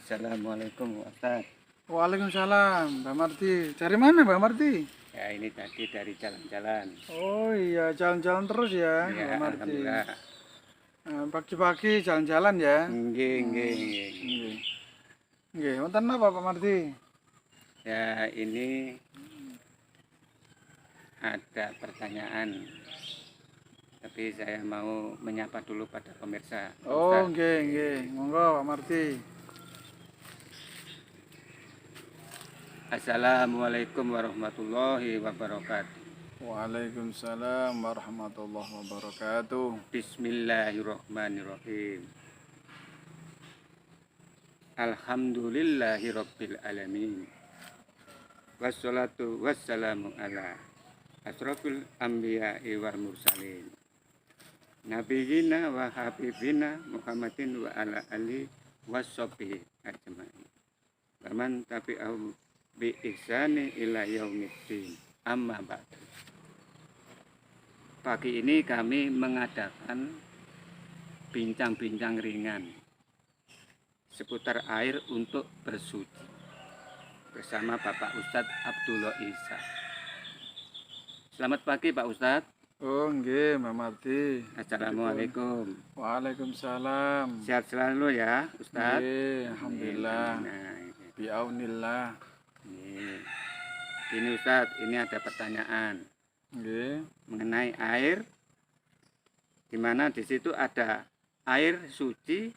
Assalamualaikum Ustaz. Waalaikumsalam, Mbak Marti. Dari mana Mbak Marti? Ya ini tadi dari jalan-jalan. Oh iya, jalan-jalan terus ya Ya Mbak Marti. alhamdulillah. Pagi-pagi jalan-jalan ya. Nggih, nggih, nggih. Nggih. Nggih, wonten apa Pak Marti? Ya ini ada pertanyaan. Tapi saya mau menyapa dulu pada pemirsa. Pak Oh, Ustaz. nggih. Monggo Pak Marti. Assalamualaikum warahmatullahi wabarakatuh. Waalaikumsalam warahmatullahi wabarakatuh. Bismillahirrahmanirrahim. Alhamdulillahirabbil alamin. Wassalatu wassalamu ala asrofil anbiya'i wal mursalin. Nabiyina wa habibina Muhammadin wa ala ali wassobihi ajma'in. Waman tabi'ahum bi ihsani ila yaumiddin. Amma ba'du. Pagi ini kami mengadakan bincang-bincang ringan seputar air untuk bersuci bersama Bapak Ustadz Abdullah Isa. Selamat pagi Pak Ustadz. Oh, nggih Mbak Marti. Assalamualaikum. Waalaikumsalam. Sehat selalu ya Ustadz. Nggih, alhamdulillah. Nah, Biaunillah. ini Ustadz, ini ada pertanyaan Nggih. mengenai air, di mana di situ ada air suci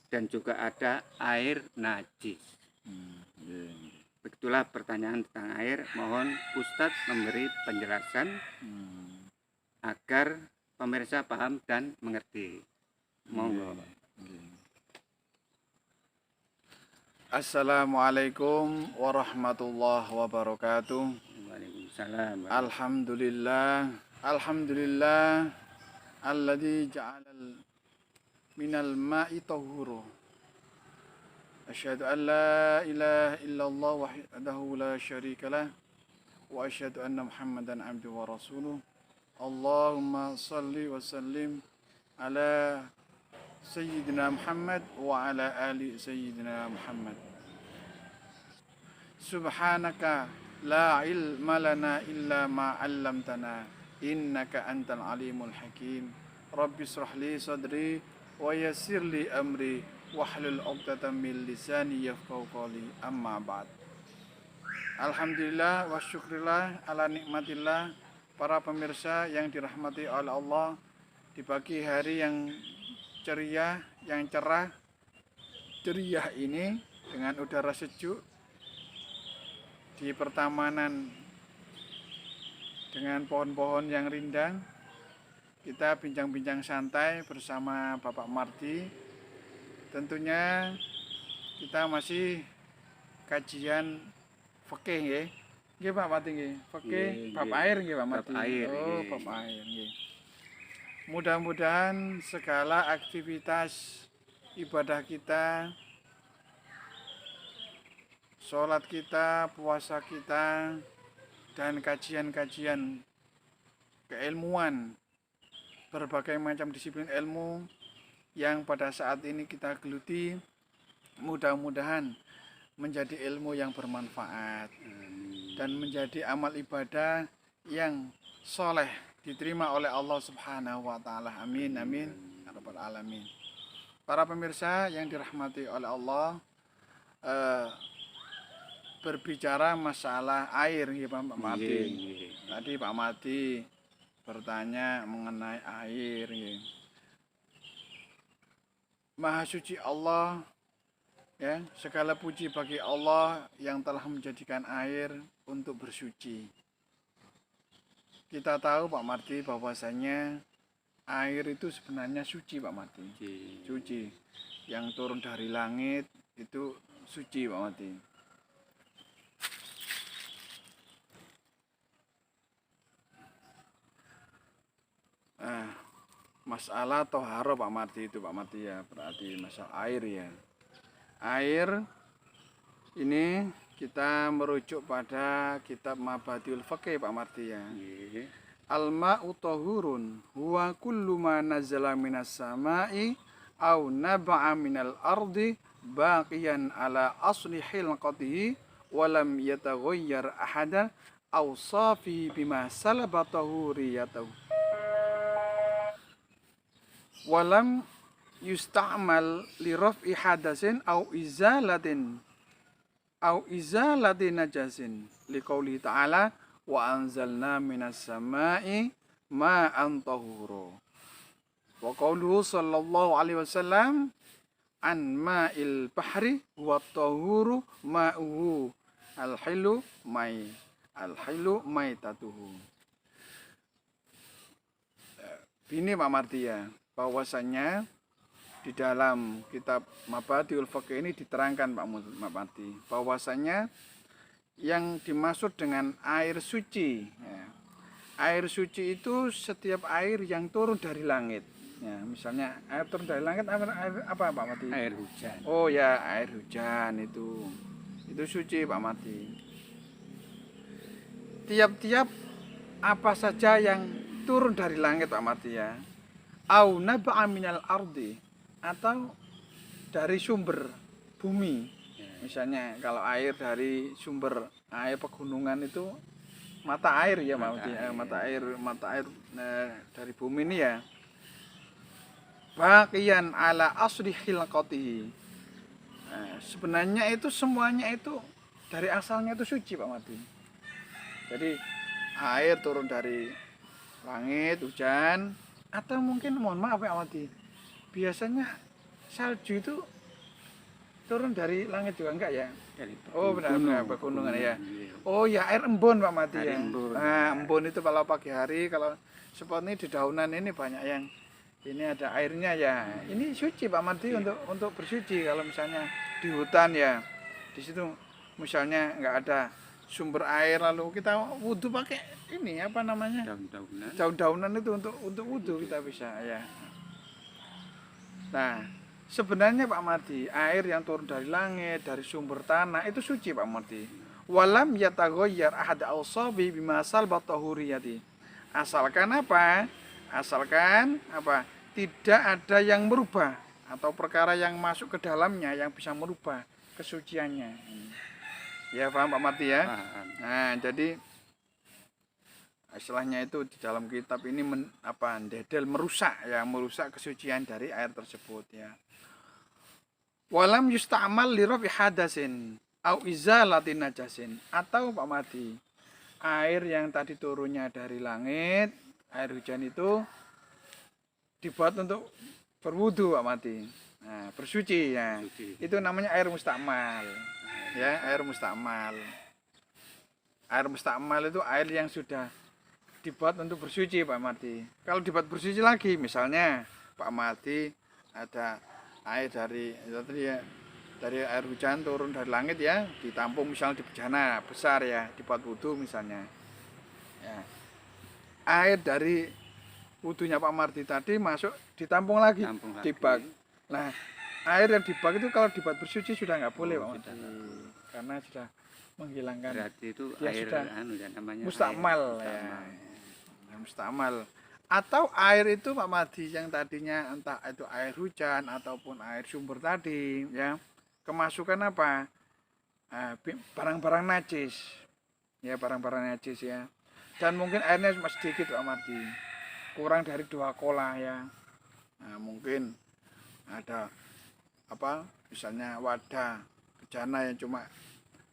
dan juga ada air najis. Nggih. Begitulah pertanyaan tentang air. Mohon Ustadz memberi penjelasan agar pemirsa paham dan mengerti. Monggo. Assalamualaikum warahmatullahi wabarakatuh. Waalaikumsalam. Alhamdulillah alladzi ja'ala minal ma'i tahuru. Asyhadu an la ilaha illallah wahdahu la syarika lah wa asyhadu anna Muhammadan abduhu wa rasuluh. Allahumma salli wa sallim ala Sayyidina Muhammad wa ala ali Sayyidina Muhammad. Subhanaka la ilma lana illa ma 'allamtana innaka antal alimul hakim. Rabbi shrah li sadri wa yassir li amri wahlul 'uqdatam min lisani yafqahu qawli. Amma ba'd. Alhamdulillah wa syukrillah ala nikmatillah. Para pemirsa yang dirahmati oleh Allah, di pagi hari yang ceria, yang cerah, ceria ini dengan udara sejuk di pertamanan dengan pohon-pohon yang rindang, kita bincang-bincang santai bersama Bapak Marti. Tentunya kita masih kajian fikih nggih. Nggih Pak Marti nggih. Fikih bab air nggih Pak Marti. Bab air, oh, bab air nggih. Mudah-mudahan segala aktivitas ibadah kita, sholat kita, puasa kita, dan kajian-kajian keilmuan, berbagai macam disiplin ilmu yang pada saat ini kita geluti, mudah-mudahan menjadi ilmu yang bermanfaat dan menjadi amal ibadah yang soleh, diterima oleh Allah Subhanahu wa Ta'ala. Amin, amin, ya rabbal alamin. Para pemirsa yang dirahmati oleh Allah, berbicara masalah air, ya Pak Marti. Tadi Pak Marti bertanya mengenai air. Maha suci Allah, ya, segala puji bagi Allah yang telah menjadikan air untuk bersuci. Kita tahu Pak Marti bahwasanya air itu sebenarnya suci Pak Marti. Suci. Yang turun dari langit itu suci Pak Marti. Masalah toharo Pak Marti itu Pak Marti ya, berarti masalah air ya. Air ini kita merujuk pada kitab Mabadiul Fiqh Pak Marti ya. Al-ma'u tahurun huwa kullu ma nazala minas sama'i au naba'a minal ardi baqiyan ala asli hilqatihi walam yataghayyar ahadan awsafi bima salaba tahuriyatahu walam yusta'mal li raf'i hadasin au izalati najasin liqauli ta'ala wa anzalna minas sama'i ma'an tahura wa qauluhu sallallahu alaihi wasallam an ma'il bahri wa tahuru ma'uhu al-hilu maitatuhu. Ini Pak Martia, bahwasanya di dalam kitab Mabadiul Fiqh ini diterangkan Pak Marti, bahwasanya yang dimaksud dengan air suci, ya, air suci itu setiap air yang turun dari langit. Ya, misalnya air turun dari langit apa Pak Marti? Air hujan. Oh ya, air hujan itu suci Pak Marti. Tiap-tiap apa saja yang turun dari langit Pak Marti ya, au naba'a minal ardi, atau dari sumber bumi. Misalnya kalau air dari sumber air pegunungan itu mata air ya mata air dari bumi ini ya, baqiyan ala asli khilqatihi. Sebenarnya itu semuanya itu dari asalnya itu suci Pak Mati. Jadi air turun dari langit, hujan, atau mungkin mohon maaf Pak Mati, biasanya salju itu turun dari langit juga enggak ya? Oh benar-benar pegunungan ya. Oh ya, air embun Pak Mati ya. Nah, embun itu kalau pagi hari, kalau seperti ini di daunan ini banyak yang ini ada airnya ya. Ini suci Pak Mati untuk bersuci. Kalau misalnya di hutan ya, di situ misalnya enggak ada sumber air, lalu kita wudhu pakai ini apa namanya? Daun-daunan itu untuk wudhu kita bisa ya. Nah, sebenarnya Pak Mardi, air yang turun dari langit, dari sumber tanah itu suci Pak Mardi. Walam yataghayyar ahad awsabi bimasal batahuriyati. Asalkan apa? Asalkan apa? Tidak ada yang merubah atau perkara yang masuk ke dalamnya yang bisa merubah kesuciannya. Ya paham Pak Mardi ya? Nah, jadi istilahnya itu di dalam kitab ini dedel merusak kesucian dari air tersebut ya. Walam yusta'mal li rafi hadasin au izalati najasin, atau Pak Madi, air yang tadi turunnya dari langit, air hujan itu dibuat untuk berwudu Pak Madi. Nah, bersuci ya. Itu namanya air mustakmal. Ya, air mustakmal. Air mustakmal itu air yang sudah dibuat untuk bersuci Pak Marti. Kalau dibuat bersuci lagi, misalnya Pak Marti ada air dari air hujan turun dari langit ya, ditampung misalnya di bejana besar ya, dibuat wudhu misalnya. Ya. Air dari wudhunya Pak Marti tadi masuk ditampung lagi di bak. Nah, air yang di bak itu kalau dibuat bersuci sudah nggak boleh Pak Marti, karena sudah menghilangkan. Berarti itu air namanya mustakmal ya. Mustakmal. Atau air itu Pak Madi yang tadinya entah itu air hujan ataupun air sumber tadi ya, kemasukan apa? Barang-barang najis. Ya, barang-barang najis ya. Dan mungkin airnya cuma sedikit Pak Madi. Kurang dari 2 kolah ya. Nah, mungkin ada apa? Misalnya wadah bejana yang cuma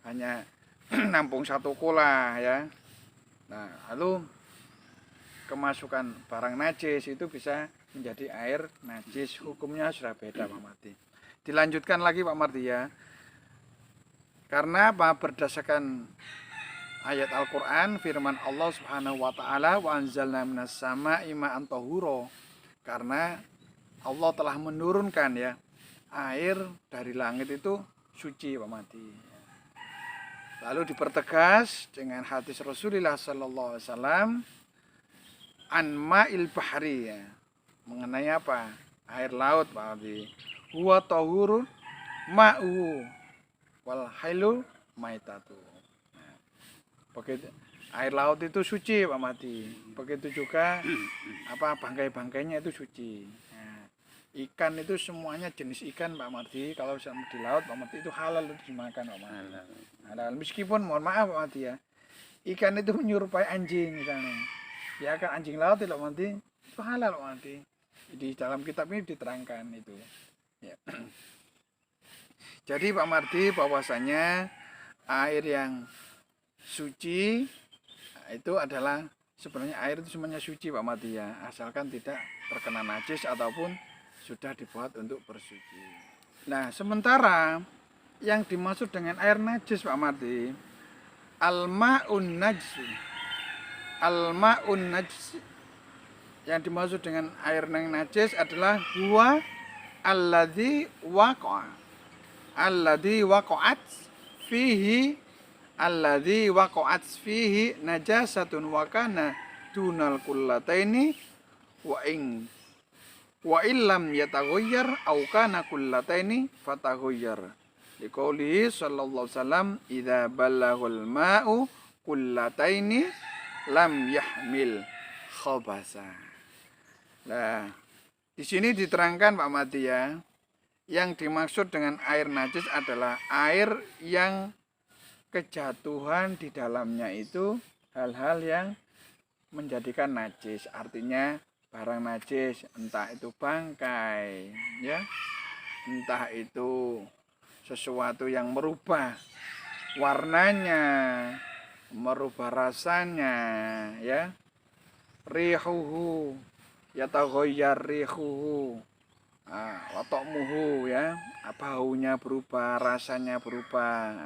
hanya nampung 1 kolah ya. Nah, lalu kemasukan barang najis itu bisa menjadi air najis, hukumnya sudah beda Pak Marti. Dilanjutkan lagi Pak Marti ya. Karena apa? Berdasarkan ayat Al-Qur'an, firman Allah Subhanahu wa taala, wa anzalna minas sama'i ma'an tahura. Karena Allah telah menurunkan ya air dari langit itu suci Pak Marti. Lalu dipertegas dengan hadis Rasulullah sallallahu alaihi wasallam an ma'il bahri ya. Mengenai apa? Air laut Pak Abi. Huwa tahurun ma'u wal hailu maitatu. Nah, begitu. Air laut itu suci Pak Mati. Begitu juga apa bangkai-bangkainya itu suci. Nah, Ikan itu semuanya jenis ikan Pak Mardi, kalau sama di laut Pak Mardi itu halal untuk dimakan Pak Mardi. Halal. Halal. Meskipun mohon maaf Pak Mardi ya, ikan itu menyerupai anjing misalnya. Ya kan anjing laut itu Pak Mardi, itu halal Pak Mardi. Di dalam kitab ini diterangkan itu. Ya. Jadi Pak Mardi bahwasanya air yang suci itu adalah sebenarnya air itu semuanya suci Pak Mardi ya, asalkan tidak terkena najis ataupun sudah dibuat untuk bersuci. Nah, sementara yang dimaksud dengan air najis Pak Mardi, al-ma'un najis. Al-ma'un najis yang dimaksud dengan air yang najis adalah huwa alladzi waqa'a. Alladzi waqa'at fihi alladzi waqa'at fihi najasatun wa kana dunal kullataini wa illam yataghayyar aw kana kullataini fataghayyar. Liqaulihi sallallahu alaihi wasallam idza balaghal ma'u kullataini lam yahmil khabasa. Nah, di sini diterangkan Pak Mati ya, yang dimaksud dengan air najis adalah air yang kejatuhan di dalamnya itu hal-hal yang menjadikan najis. Artinya barang najis, entah itu bangkai, ya, entah itu sesuatu yang merubah warnanya, merubah rasanya, ya, rihuhu, yataghayyar rihuhu, watokmuhu, ya, baunya berubah, rasanya berubah.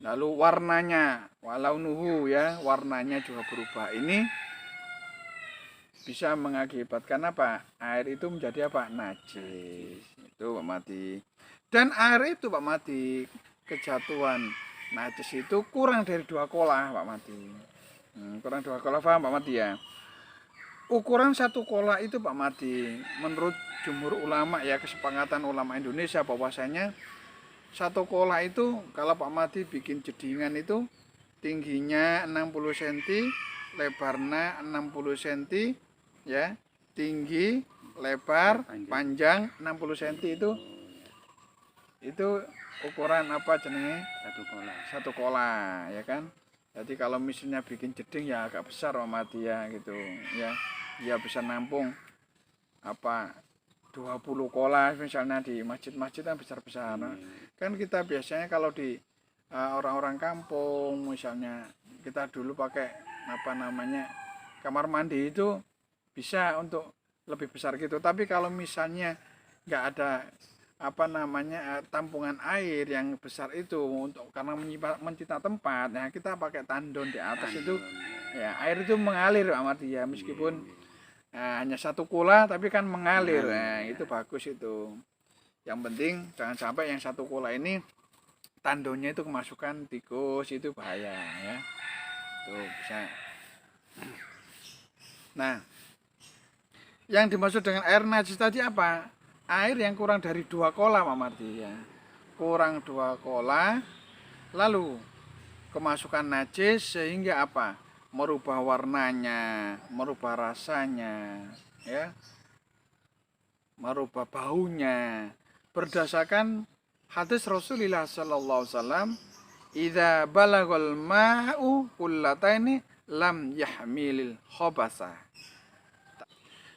Lalu warnanya, walau nuhu, ya, warnanya juga berubah. Ini bisa mengakibatkan apa? Air itu menjadi apa? Najis. Itu Pak Mati. Dan air itu Pak Mati, kejatuhan najis itu kurang dari 2 kolah Pak Mati. Kurang 2 kolah, paham Pak Mati ya? Ukuran 1 kolah itu Pak Mati, menurut jumhur ulama ya, kesepakatan ulama Indonesia bahwasanya 1 kolah itu kalau Pak Mati bikin jedingan itu tingginya 60 cm, lebarnya 60 cm, ya, tinggi, lebar, panjang 60 cm itu ukuran apa jenenge? 1 kolah. 1 kolah, ya kan? Jadi kalau misalnya bikin jeding ya agak besar Pak Mati ya gitu, ya. Dia bisa nampung apa 20 kolah misalnya di masjid-masjid yang besar-besar. Kan kita biasanya kalau di orang-orang kampung misalnya, kita dulu pakai apa namanya kamar mandi itu bisa untuk lebih besar gitu. Tapi kalau misalnya nggak ada apa namanya tampungan air yang besar itu untuk karena mencita tempat, nah kita pakai tandon di atas itu, ya, air itu mengalir Pak Mardi ya, meskipun hanya 1 kolah tapi kan mengalir. Nah, itu bagus itu. Yang penting jangan sampai yang 1 kolah ini tandonnya itu kemasukan tikus, itu bahaya ya. Tuh bisa. Nah, yang dimaksud dengan air najis tadi apa? Air yang kurang dari 2 kolah Pak Mardi ya. Kurang 2 kolah lalu kemasukan najis sehingga apa? Merubah warnanya, merubah rasanya, ya, merubah baunya. Berdasarkan hadis Rasulullah sallallahu alaihi wasallam, idza balagal ma'u kullataini lam yahmilil khabasa.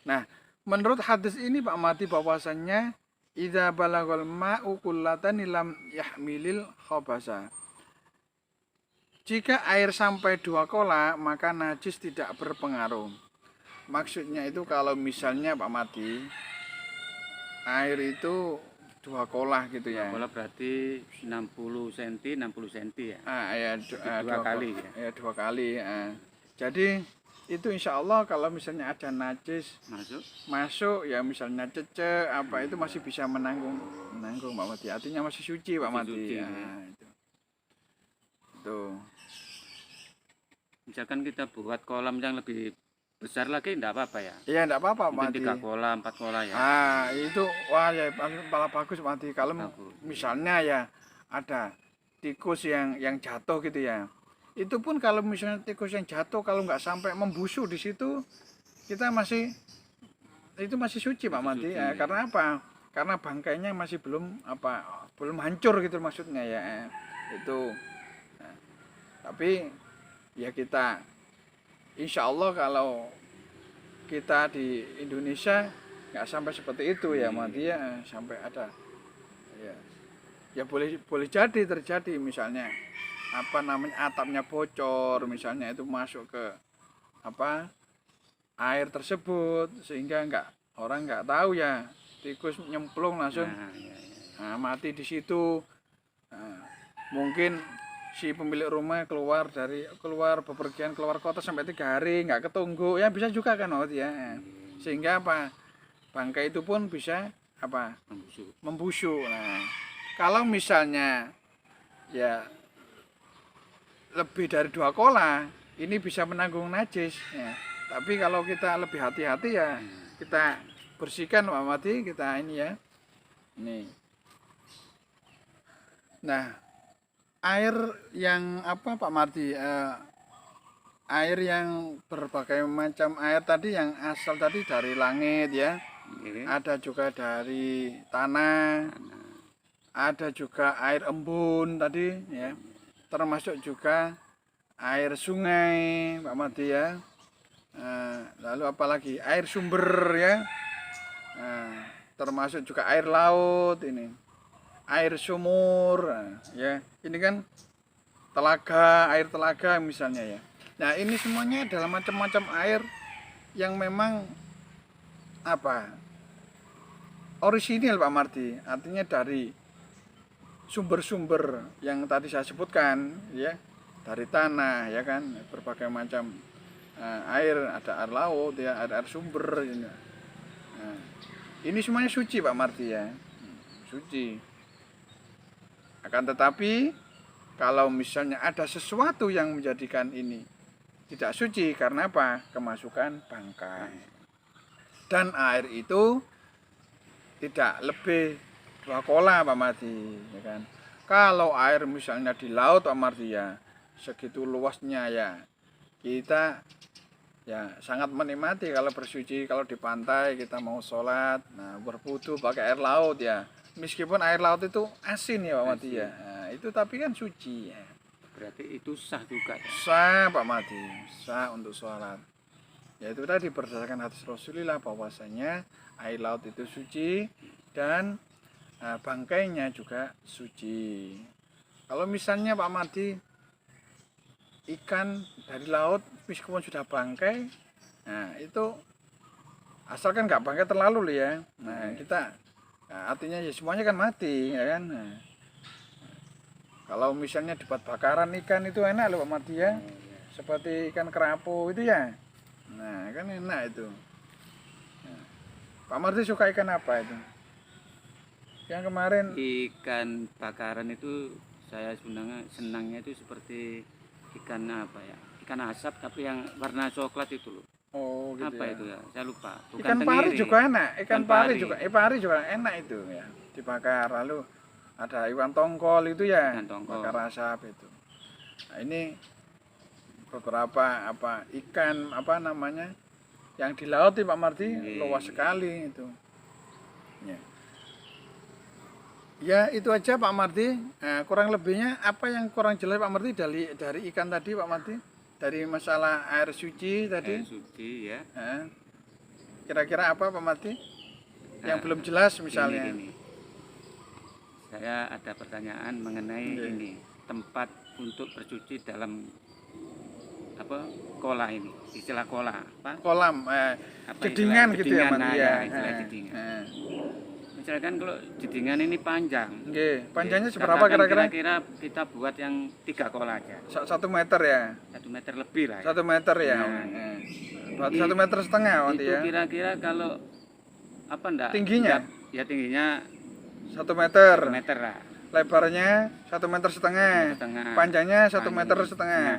Nah, menurut hadis ini Pak Mati bahwasannya idza balagal ma'u kullataini lam yahmilil khabasa. Jika air sampai 2 kolah maka najis tidak berpengaruh. Maksudnya itu kalau misalnya Pak Mati air itu 2 kolah gitu ya. 2 kolah berarti 60 cm, 60 cm ya. Ya, 2 kali ya. Ya, 2 kali. Jadi itu insya Allah kalau misalnya ada najis masuk ya, misalnya cece apa itu masih bisa menanggung Pak Mati. Artinya masih suci Pak Mati. Ya. Itu. Misalkan kita buat kolam yang lebih besar lagi enggak apa-apa ya? Iya, enggak apa-apa Pak Mati. 3 kolah, 4 kolah ya. Itu wah ya malah bagus Pak Mati. Kalau misalnya ya ada tikus yang jatuh gitu ya. Itu pun kalau misalnya tikus yang jatuh kalau nggak sampai membusuk di situ, kita masih itu masih suci Pak Mati. suci, ya. Karena apa? Karena bangkainya masih belum hancur gitu maksudnya ya. Itu. Nah, tapi ya kita insya Allah kalau kita di Indonesia nggak sampai seperti itu ya Mati ya, sampai ada ya. Ya boleh jadi terjadi misalnya apa namanya atapnya bocor misalnya, itu masuk ke apa air tersebut sehingga orang nggak tahu ya, tikus nyemplung langsung Ya. mati di situ. Nah, mungkin si pemilik rumah keluar bepergian keluar kota sampai 3 hari nggak ketunggu ya, bisa juga kan ya, sehingga apa bangkai itu pun bisa apa membusuk. Nah, kalau misalnya ya lebih dari 2 kolah ini bisa menanggung najis ya. Tapi kalau kita lebih hati-hati ya kita bersihkan Pak Mati, kita ini ya. Nih. Nah, air yang apa Pak Mardi? Air yang berbagai macam air tadi yang asal tadi dari langit ya. Ada juga dari tanah. Ada juga air embun tadi ya. Termasuk juga air sungai Pak Mardi ya. Lalu apalagi air sumber ya. Termasuk juga air laut ini. Air sumur ya. Ini kan air telaga misalnya ya. Nah, ini semuanya adalah macam-macam air yang memang apa? Orisinil Pak Mardi, artinya dari sumber-sumber yang tadi saya sebutkan ya, dari tanah ya kan, berbagai macam air, ada air laut ya, ada air sumber ya. Nah, ini semuanya suci Pak Mardi ya. Suci. Akan tetapi kalau misalnya ada sesuatu yang menjadikan ini tidak suci, karena apa? Kemasukan bangkai. Dan air itu tidak lebih 2 kolah Pak Mardi ya kan. Kalau air misalnya di laut Pak Mardi ya, segitu luasnya ya, kita ya sangat menikmati kalau bersuci, kalau di pantai kita mau sholat, nah berwudu pakai air laut ya. Meskipun air laut itu asin ya Pak Mati ya, nah, itu tapi kan suci ya. Berarti itu sah juga ya? Sah Pak Mati, sah untuk sholat. Ya itu tadi berdasarkan hadis Rasulullah bahwasanya air laut itu suci dan bangkainya juga suci. Kalau misalnya Pak Mati ikan dari laut meskipun sudah bangkai, nah itu asalkan nggak bangkai terlalu ya. Nah kita artinya ya semuanya kan mati ya kan. Nah, kalau misalnya dibuat bakaran ikan itu enak loh Pak Mardi ya. Seperti ikan kerapu itu ya. Nah, kan enak itu. Nah, Pak Mardi suka ikan apa itu? Yang kemarin Ikan bakaran itu saya sebenarnya senangnya itu seperti ikan apa ya? Ikan asap tapi yang warna coklat itu loh. oh gitu Apa ya. itu ya? Saya lupa. Bukan Ikan pari tenggiri. juga enak. Ikan pari juga, pari juga enak itu ya. Dibakar. Lalu ada ikan tongkol itu ya. Ikan tongkol. Bakar asap itu. Nah, ini beberapa ikan namanya yang di laut Pak Mardi luas sekali itu. Ya itu aja Pak Mardi. Nah, kurang lebihnya apa yang kurang jelas Pak Mardi dari ikan tadi Pak Mardi, dari masalah air suci tadi. Air suci ya. Nah, kira-kira apa Pak Mardi yang belum jelas misalnya? Gini. Saya ada pertanyaan mengenai ini tempat untuk bersuci dalam kolam ini, istilah kolam apa? Kolam jedingan gitu ya Mas ya. Istilah jedingan. Misalkan kalau jedingan ini panjang. Panjangnya seberapa kira-kira? Kira-kira kita buat yang 3 kolam aja. 1 meter ya? 1 meter lebih lah. 1 meter ya. Berarti 1,5 meter itu ya. Kira-kira kalau apa enggak? Tingginya? Ya tingginya 1 meter. 1 meter lah. Lebarnya 1,5 meter. Panjangnya 1,5 meter.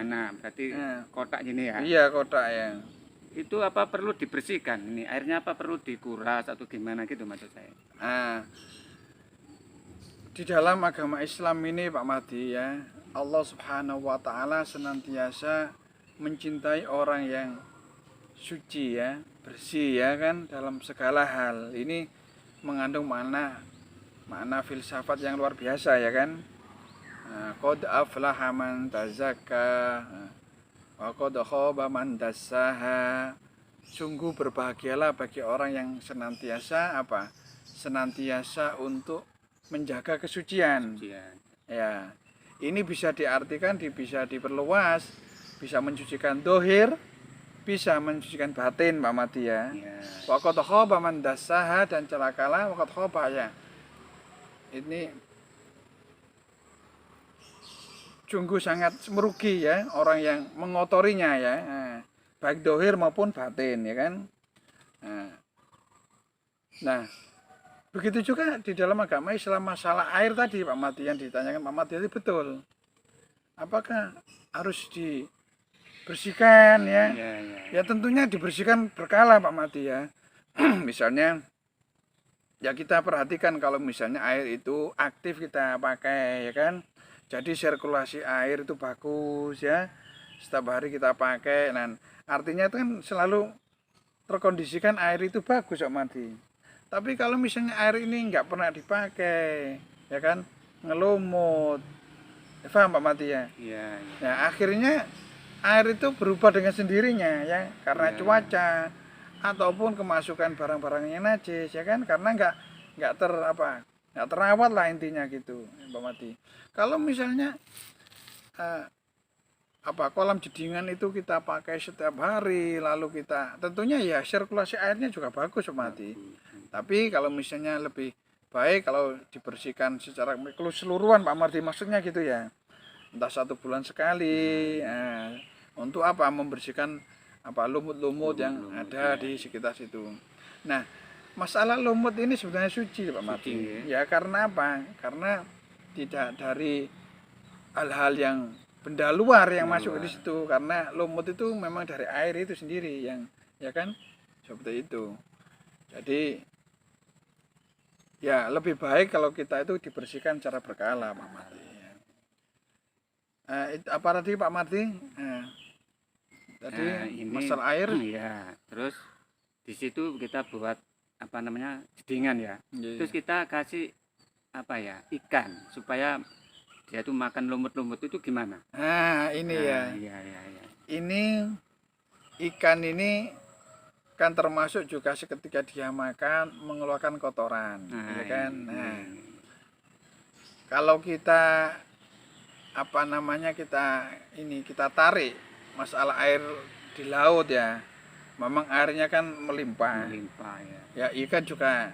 Nah, berarti kotak gini ya. Iya, kotak ya. Itu apa perlu dibersihkan? Ini airnya apa perlu dikuras atau gimana gitu maksud saya? Di dalam agama Islam ini Pak Mahdi ya, Allah Subhanahu wa taala senantiasa mencintai orang yang suci ya, bersih ya kan dalam segala hal. Ini mengandung makna filsafat yang luar biasa ya kan. Qad aflaha man tazakka wa qad khaba man dassaha. Sungguh berbahagialah bagi orang yang senantiasa senantiasa untuk menjaga kesucian. Ya, ini bisa diartikan, bisa diperluas, bisa mensucikan dohir, bisa mensucikan batin, Pak Mati ya. Wa qad khaba man dassaha, dan celakalah wa qad khaba ya. Ini sungguh sangat merugi ya orang yang mengotorinya ya. Baik dohir maupun batin ya kan. Nah, begitu juga di dalam agama Islam masalah air tadi Pak Mati yang ditanyakan Pak Mati itu betul. Apakah harus dibersihkan ya? Ya tentunya dibersihkan berkala Pak Mati ya. Misalnya ya kita perhatikan kalau misalnya air itu aktif kita pakai ya kan. Jadi sirkulasi air itu bagus ya. Setiap hari kita pakai. Nah, artinya itu kan selalu terkondisikan air itu bagus Pak Mati. Tapi kalau misalnya air ini nggak pernah dipakai, ya kan, ngelumut, ya, paham Pak Mati ya? Iya. Ya akhirnya air itu berubah dengan sendirinya ya, karena cuaca ataupun kemasukan barang-barang yang najis, ya kan, karena nggak terawat lah intinya gitu, Pak Mati. Kalau misalnya kolam jedingan itu kita pakai setiap hari, lalu kita tentunya ya sirkulasi airnya juga bagus Pak Mati. Tapi kalau misalnya lebih baik kalau dibersihkan secara keseluruhan Pak Mati, maksudnya gitu ya, entah 1 bulan sekali. Untuk apa? Membersihkan lumut-lumut yang ada di sekitar situ. Nah, masalah lumut ini sebenarnya suci Pak Mati. Ya karena apa? Karena tidak dari hal-hal yang benda luar yang masuk di situ, karena lumut itu memang dari air itu sendiri yang ya kan seperti itu. Jadi ya lebih baik kalau kita itu dibersihkan secara berkala Pak Mati. Apa tadi Pak Mati? Tadi ini masalah air. Ya, terus di situ kita buat jedingan ya. Terus kita kasih ikan supaya dia tuh makan lumut-lumut itu gimana? Ini ya. Ini ikan ini kan termasuk juga seketika dia makan mengeluarkan kotoran, ya kan. Kalau kita kita tarik masalah air di laut ya, memang airnya kan melimpah ya. Ikan juga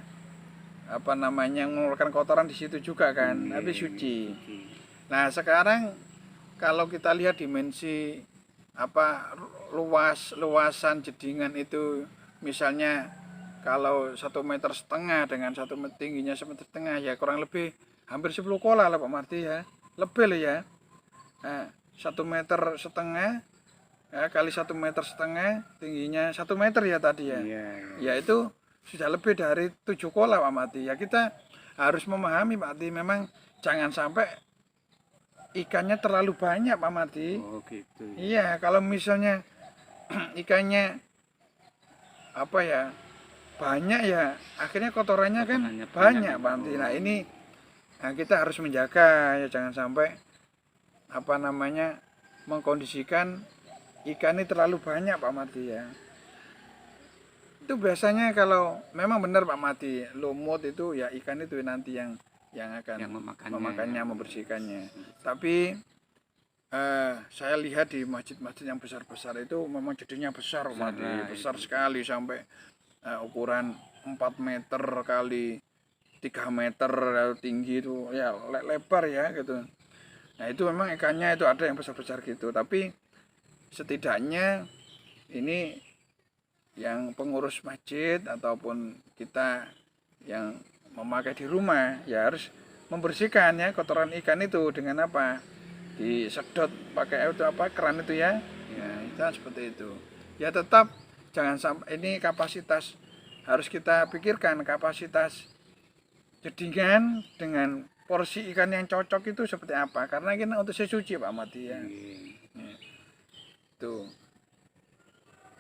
mengeluarkan kotoran di situ juga kan, tapi suci. Nah sekarang kalau kita lihat dimensi luasan jedingan itu, misalnya kalau 1,5 meter dengan 1 meter tingginya 1,5 meter ya kurang lebih hampir 10 kola lah Pak Marti ya, lebih lah ya. 1,5 meter ya, kali 1,5 meter tingginya 1 meter ya tadi ya. Ya itu sudah lebih dari 7 kola Pak Marti ya. Kita harus memahami Pak Marti, memang jangan sampai ikannya terlalu banyak Pak Marti. Gitu. Iya, kalau misalnya ikannya banyak ya, akhirnya kotorannya kan banyak Pak Marti. Nah ini kita harus menjaga ya, jangan sampai mengkondisikan ikan ini terlalu banyak Pak Marti ya. Itu biasanya kalau memang benar Pak Marti, lumut itu ya ikan itu nanti yang akan memakannya, membersihkannya. Tapi saya lihat di masjid-masjid yang besar-besar itu memang jadinya besar Pak Marti, besar sekali sampai ukuran 4 meter kali 3 meter tinggi itu ya, lebar ya gitu. Nah itu memang ikannya itu ada yang besar-besar gitu, tapi setidaknya ini yang pengurus masjid ataupun kita yang memakai di rumah ya harus membersihkan ya kotoran ikan itu dengan disedot pakai keran itu ya. Ya itu seperti itu. Ya tetap jangan sampai, ini kapasitas harus kita pikirkan, kapasitas jedingan dengan porsi ikan yang cocok itu seperti apa, karena kita untuk sesuci Pak Mati ya. Tuh.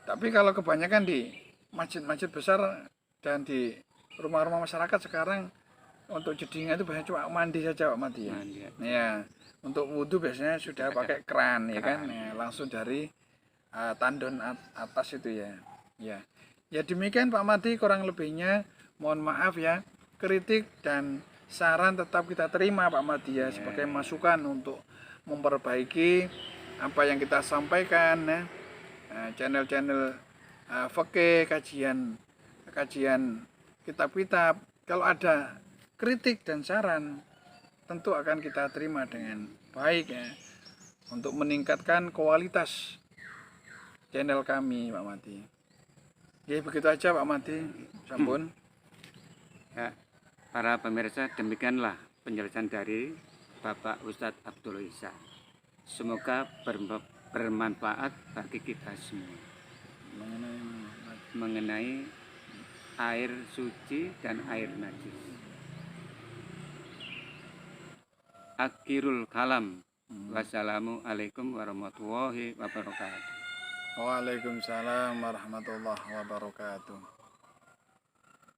Tapi kalau kebanyakan di masjid-masjid besar dan di rumah-rumah masyarakat sekarang untuk jedingan itu biasanya cuma mandi saja Pak Mati ya. Mandi, ya. Ya, untuk wudhu biasanya sudah pakai keran ya kan, ya, langsung dari tandon atas itu ya. Ya, ya demikian Pak Mati kurang lebihnya. Mohon maaf ya, kritik dan saran tetap kita terima Pak Mati ya, sebagai masukan untuk memperbaiki apa yang kita sampaikan ya. Channel-channel fikih, kajian kitab-kitab. Kalau ada kritik dan saran tentu akan kita terima dengan baik ya, untuk meningkatkan kualitas channel kami Pak Mati. Ya begitu aja Pak Mati. Sampun. Ya, para pemirsa, demikianlah penjelasan dari Bapak Ustadz Abdul Ihsan. Semoga bermanfaat bagi kita semua mengenai air suci dan air najis. Akhirul kalam. Wassalamualaikum warahmatullahi wabarakatuh. Waalaikumsalam warahmatullahi wabarakatuh.